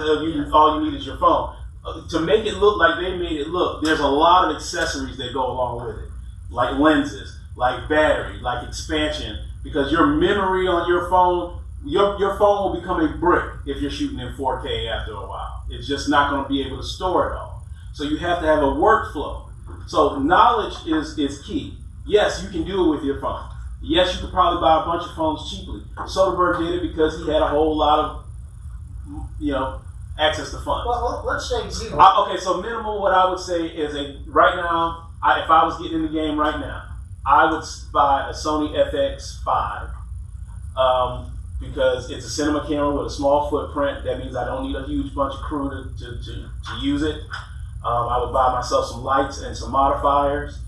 all you need is your phone. To make it look like they made it look, there's a lot of accessories that go along with it, like lenses, like battery, like expansion. Because your memory on your phone, your phone will become a brick if you're shooting in 4K after a while. It's just not going to be able to store it all. So you have to have a workflow. So knowledge is key. Yes, you can do it with your phone. Yes, you could probably buy a bunch of phones cheaply. Soderbergh did it because he had a whole lot of, access to funds.
Well, let's say zero.
Okay, so minimum, what I would say is right now, if I was getting in the game right now, I would buy a Sony FX5 because it's a cinema camera with a small footprint. That means I don't need a huge bunch of crew to use it. I would buy myself some lights and some modifiers,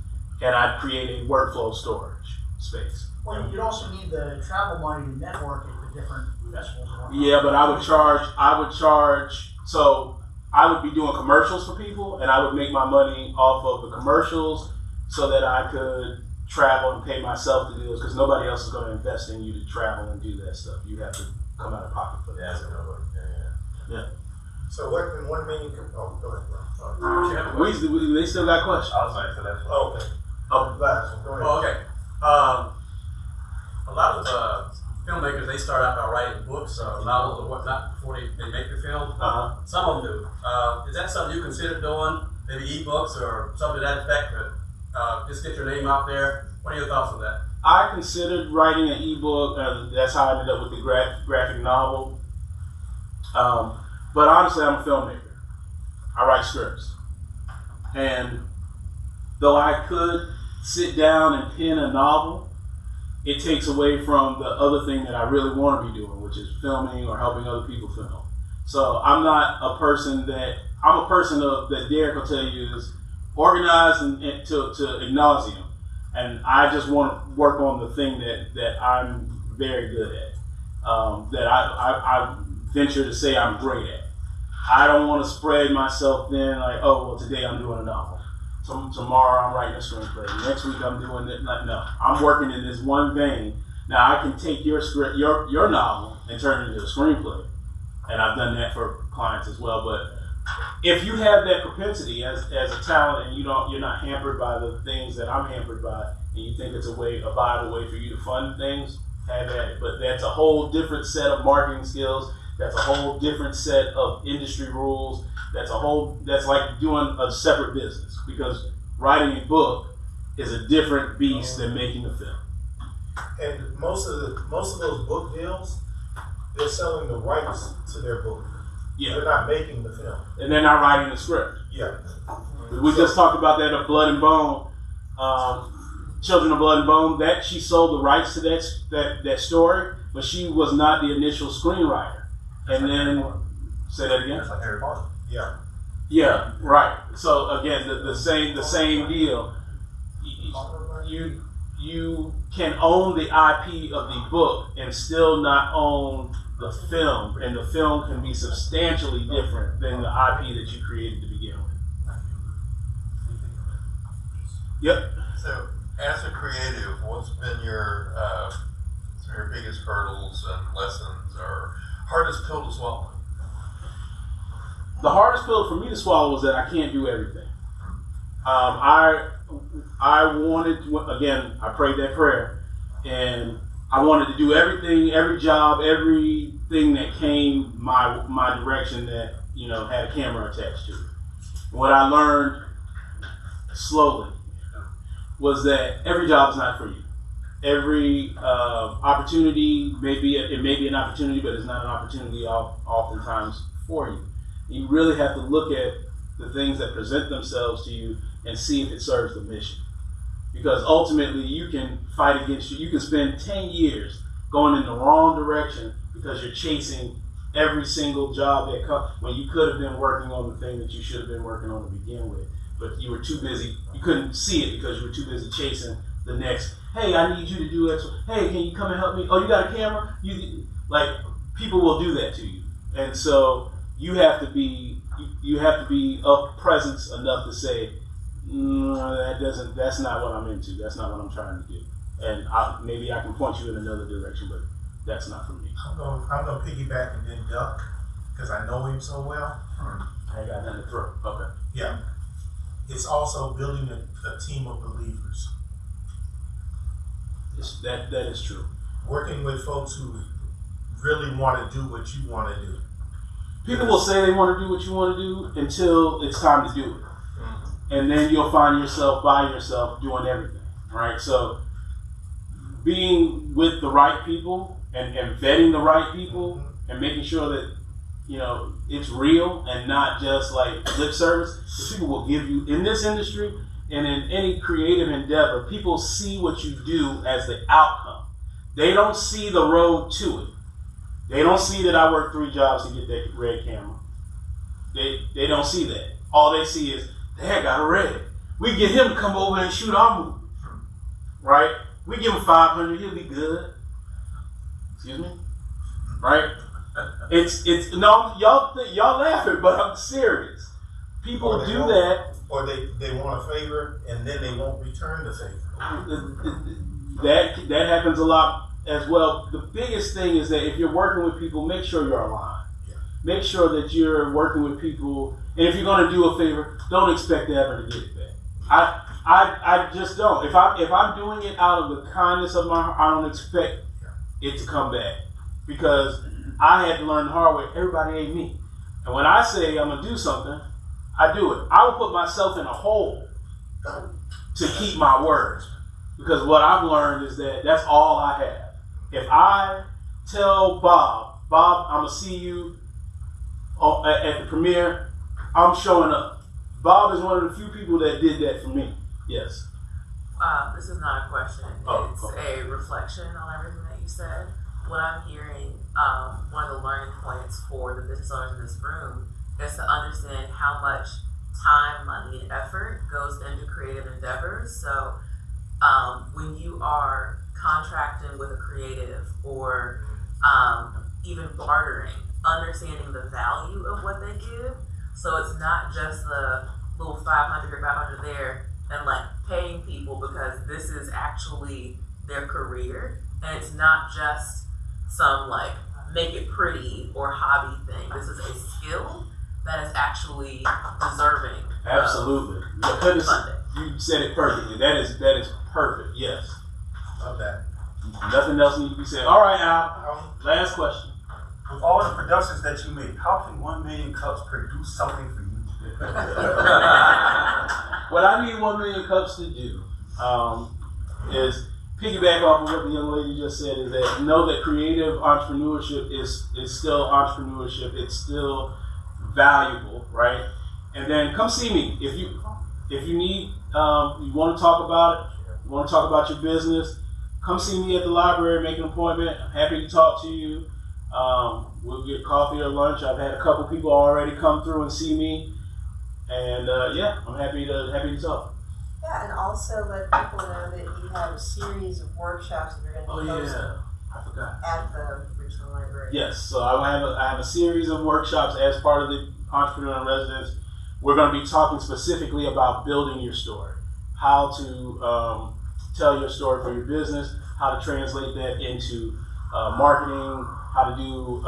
and I'd create a workflow storage space.
Well, you'd also need the travel money to network at the different festivals.
Yeah, but I would charge, so I would be doing commercials for people, and I would make my money off of the commercials so that I could travel and pay myself to do this, because nobody else is going to invest in you to travel and do that stuff. You have to come out of pocket for that. Yeah.
So what in 1 million? Oh, go ahead, bro.
They still got questions.
I was like, so that's
Okay. Last one. Go ahead.
Oh, okay. A lot of filmmakers, they start out by writing books, novels or whatnot before they make the film. Some of them do. Is that something you consider doing? Maybe e-books or something to that effect? Just get your name out there. What are your thoughts on that?
I considered writing an ebook. That's how I ended up with the graphic novel. But honestly, I'm a filmmaker. I write scripts. And though I could sit down and pen a novel, it takes away from the other thing that I really want to be doing, which is filming or helping other people film. So I'm not a person that Derek will tell you is organized and to ad nauseum. And I just want to work on the thing that I'm very good at, that I venture to say I'm great at. I don't want to spread myself thin like, oh, well, today I'm doing a novel. Tomorrow I'm writing a screenplay. Next week I'm doing it. No, I'm working in this one vein. Now I can take your script, your novel, and turn it into a screenplay. and I've done that for clients as well. But if you have that propensity as a talent, and you're not hampered by the things that I'm hampered by, and you think it's a viable way for you to fund things, have at it. But that's a whole different set of marketing skills. That's a whole different set of industry rules. That's like doing a separate business, because writing a book is a different beast than making a film.
And most of those book deals, they're selling the rights to their book.
Yeah.
They're not making the film.
And they're not writing the script.
Yeah.
We just talked about that of Blood and Bone, Children of Blood and Bone. That she sold the rights to that story, but she was not the initial screenwriter. And then say that again.
It's like Harry Potter.
Yeah.
Yeah, right. So again, the same deal. You can own the IP of the book and still not own the film, and the film can be substantially different than the IP that you created to begin with. Yep.
So, as a creative, what's been some of your biggest hurdles and lessons, or hardest pill to swallow?
The hardest pill for me to swallow was that I can't do everything. I wanted to, again, I prayed that prayer, and I wanted to do everything, every job, everything that came my direction that, had a camera attached to it. What I learned slowly was that every job is not for you. Every opportunity may be an opportunity, but it's not an opportunity oftentimes for you. You really have to look at the things that present themselves to you and see if it serves the mission. Because ultimately you can fight against you. You can spend 10 years going in the wrong direction because you're chasing every single job that comes when you could have been working on the thing that you should have been working on to begin with. But you were too busy. You couldn't see it because you were too busy chasing the next, hey, I need you to do X. Hey, can you come and help me? Oh, you got a camera? People will do that to you. And so you have to be of presence enough to say, that's not what I'm into. That's not what I'm trying to do. And maybe I can point you in another direction, but that's not for me.
I'm gonna piggyback and then duck because I know him so well.
I ain't got nothing to throw. Okay.
Yeah. It's also building a team of believers.
That is true.
Working with folks who really want to do what you want to do.
People will say they want to do what you want to do until it's time to do it. And then you'll find yourself by yourself doing everything, right? So being with the right people and vetting the right people and making sure that, it's real and not just like lip service. The people will give you, in this industry and in any creative endeavor, people see what you do as the outcome. They don't see the road to it. They don't see that I worked 3 jobs to get that red camera. They don't see that. All they see is, Dad got a red. We get him to come over and shoot our movie. Right? We give him $500, he'll be good. Excuse me? Right? No, y'all laughing, but I'm serious. People do that.
Or they want a favor and then they won't return the favor.
That happens a lot as well. The biggest thing is that if you're working with people, make sure you're aligned. Yeah. Make sure that you're working with people, and if you're going to do a favor, don't expect ever to get it back. I just don't. If I'm doing it out of the kindness of my heart, I don't expect it to come back, because I had to learn the hard way. Everybody ain't me, and when I say I'm gonna do something, I do it. I will put myself in a hole to keep my word, because what I've learned is that that's all I have. If I tell Bob, I'm gonna see you at the premiere, I'm showing up. Bob is one of the few people that did that for me. Yes.
This is not a question. It's a reflection on everything that you said. What I'm hearing, one of the learning points for the business owners in this room is to understand how much time, money, and effort goes into creative endeavors. So when you are contracting with a creative or even bartering, understanding the value of what they give. So it's not just the little 500 or 500 there and like paying people because this is actually their career. And it's not just some like make it pretty or hobby thing. This is a skill that is actually deserving.
Absolutely. You couldn't-
funding.
You said it perfectly. That is perfect. Yes.
Love that.
Nothing else needs to be said. All right, Al. Last question.
With all the productions that you make, how can 1 million cups produce something for you?
What I need 1 million cups to do is piggyback off of what the young lady just said. Is that know that creative entrepreneurship is still entrepreneurship. It's still valuable, right? And then come see me if you need you want to talk about it. You want to talk about your business. Come see me at the library. Make an appointment. I'm happy to talk to you. We'll get coffee or lunch. I've had a couple people already come through and see me. And yeah, I'm happy to talk.
Yeah, and also let people know that you have a series of workshops that you're going to post
I forgot.
at the Richmond Library.
Yes, so I have a series of workshops as part of the Entrepreneur in Residence. We're going to be talking specifically about building your story, how to tell your story for your business, how to translate that into marketing, how to do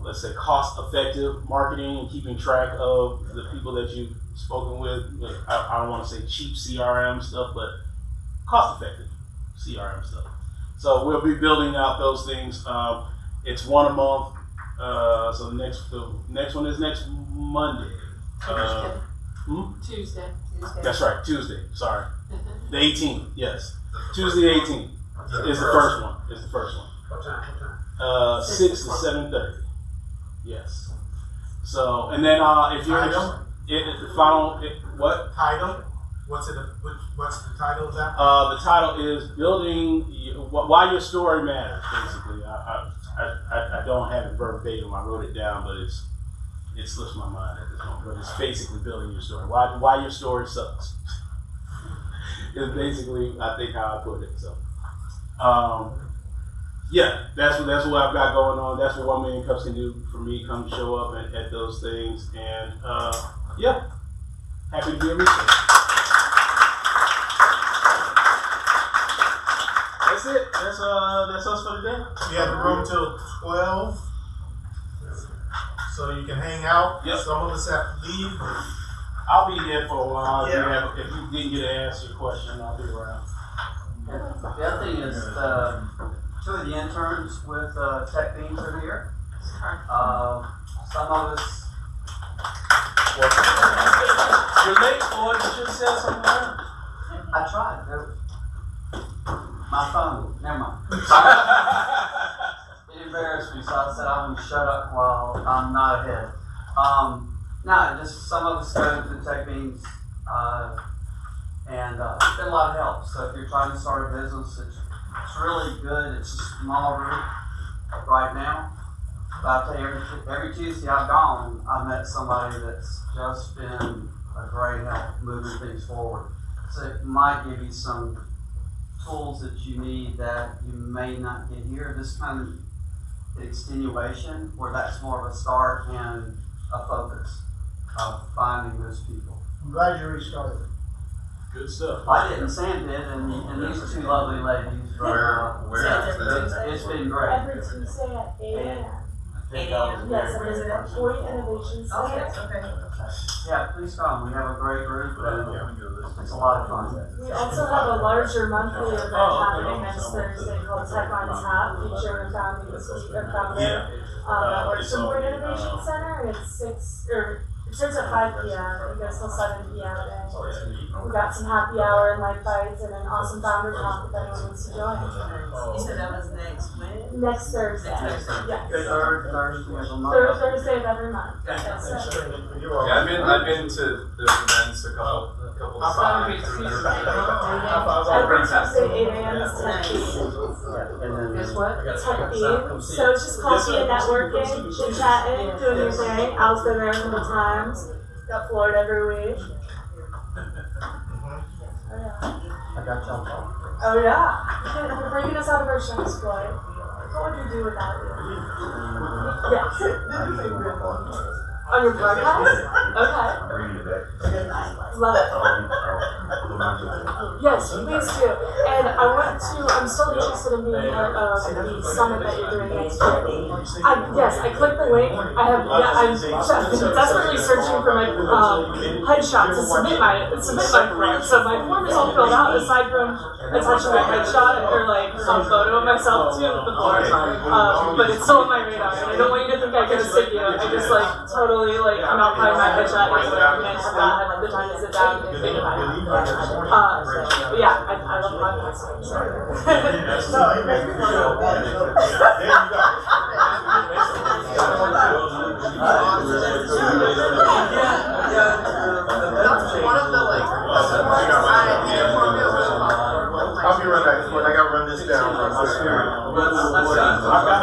let's say cost-effective marketing and keeping track of the people that you've spoken with. I don't want to say cheap CRM stuff, but cost-effective CRM stuff. So we'll be building out those things. It's one a month. So the next one is next Monday.
Tuesday.
That's right, Tuesday. Sorry, the 18th. Yes, Tuesday 18th is the first one. Is the first one.
What time?
6 to 7:30. Yes. So, and then if you're what?
Title? What's the title of that?
The title is building why your story matters. Basically, I don't have it verbatim. I wrote it down, but it slips my mind at this moment. But it's basically building your story. Why your story sucks. Is basically I think how I put it. So. Yeah, that's what I've got going on. That's what 1 million cups can do for me. Come show up at those things, and yeah, happy to be a resource. That's it. That's us for today.
We have the room till 12, so you can hang out.
Yep.
Some of us have to leave.
I'll be here for a while.
Yeah.
If you didn't get to ask your question, I'll be around.
The other thing is, two of the interns with Tech Beans are here. Some of us.
You're late, boy. You should have said something else.
I tried. My phone. Never mind. It embarrassed me, so I said I'm gonna shut up while I'm not ahead. No, just some of us go to Tech Beans, and it's been a lot of help. So if you're trying to start a business, it's really good. It's a small group right now. But I'll tell you, every Tuesday I've gone, I've met somebody that's just been a great help moving things forward. So it might give you some tools that you need that you may not get here. This kind of extenuation, where that's more of a start and a focus of finding those people.
I'm glad you restarted.
Good stuff.
I didn't, Sam did, and these two lovely ladies.
Where
It's been great.
Every Tuesday at 8 a.m.
I think that was
Yes,
very,
and is
very
it at Point Innovation Center?
Okay.
Yeah, please come. We have a great group, and it's a lot of fun.
We also have a larger monthly event happening next Thursday called Tech on Tap, featuring founding founder that works in Point Innovation Center, and it starts at 5 p.m. and goes till 7 p.m. And we got some happy hour and light bites and an awesome founder talk if anyone wants to join.
You said that was next when?
Next Thursday.
Next Thursday.
Yes.
Third Thursday of the month.
Thursday of every month. Yes, sir.
I've been to the events a couple of times.
Every Tuesday, 8 a.m. is Tech Beans.
Guess what?
Tech Beans. So it's just coffee and networking, chit-chatting, doing your thing. Al's been there a couple times. Got floored every week. Oh yeah.
I got y'all.
Oh yeah. You're breaking us out of our shows, Floyd. What would you do without you? Yes. On your podcast? Okay. Love it. Yes, please do. And I'm still interested in being part of the summit that you're doing next year. I clicked the link. I'm desperately searching for my headshot to submit my form. So my form is all filled out aside from attaching my headshot or like some photo of myself to the form. But it's still on my radar. And I don't want you to think I can stick you. I just totally I'm out buying my headshot everywhere and have not had the time to sit down and think about it. But yeah, I love podcasts. So.
One of the
I'll be right back. I gotta run this down.
I've got